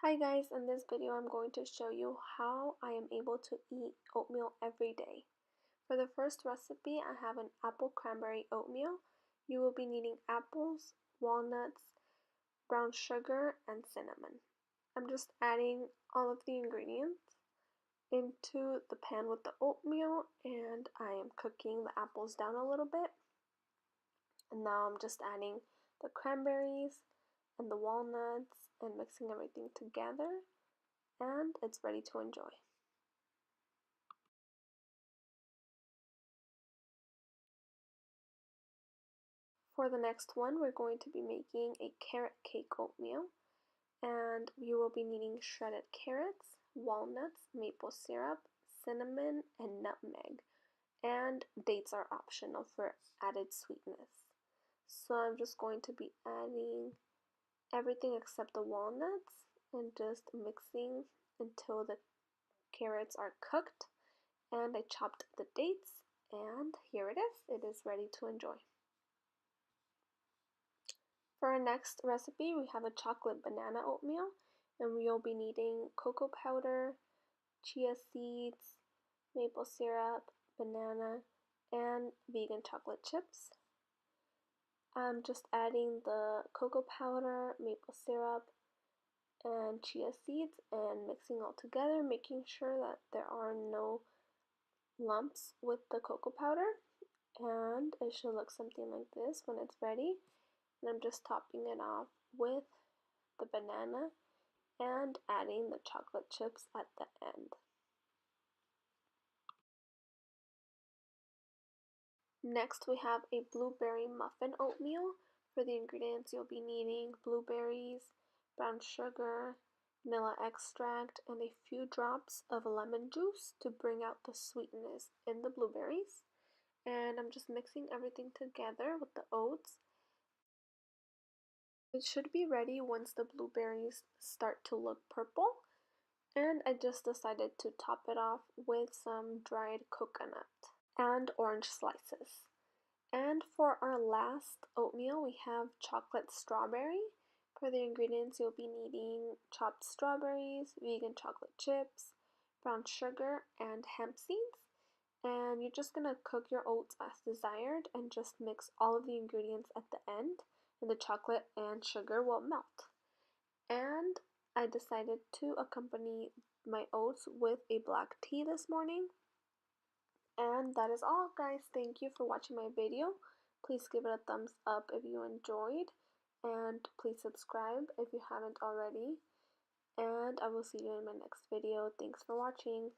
Hi guys, in this video I'm going to show you how I am able to eat oatmeal every day. For the first recipe, I have an apple cranberry oatmeal. You will be needing apples, walnuts, brown sugar, and cinnamon. I'm just adding all of the ingredients into the pan with the oatmeal, and I am cooking the apples down a little bit. And now I'm just adding the cranberries and the walnuts and mixing everything together, and it's ready to enjoy. For the next one, we're going to be making a carrot cake oatmeal, and you will be needing shredded carrots, walnuts, maple syrup, cinnamon, and nutmeg, and dates are optional for added sweetness. So I'm just going to be adding everything except the walnuts and just mixing until the carrots are cooked, and I chopped the dates, and here it is. It is ready to enjoy. For our next recipe, we have a chocolate banana oatmeal, and we'll be needing cocoa powder, chia seeds, maple syrup, banana, and vegan chocolate chips. I'm just adding the cocoa powder, maple syrup, and chia seeds and mixing all together, making sure that there are no lumps with the cocoa powder, and it should look something like this when it's ready. And I'm just topping it off with the banana and adding the chocolate chips at the end. Next, we have a blueberry muffin oatmeal. For the ingredients, you'll be needing blueberries, brown sugar, vanilla extract, and a few drops of lemon juice to bring out the sweetness in the blueberries. And I'm just mixing everything together with the oats. It should be ready once the blueberries start to look purple, and I just decided to top it off with some dried coconut and orange slices. And for our last oatmeal, we have chocolate strawberry. For the ingredients, you'll be needing chopped strawberries, vegan chocolate chips, brown sugar, and hemp seeds. And you're just going to cook your oats as desired and just mix all of the ingredients at the end, and the chocolate and sugar will melt. And I decided to accompany my oats with a black tea this morning. And that is all, guys. Thank you for watching my video. Please give it a thumbs up if you enjoyed, and please subscribe if you haven't already. And I will see you in my next video. Thanks for watching.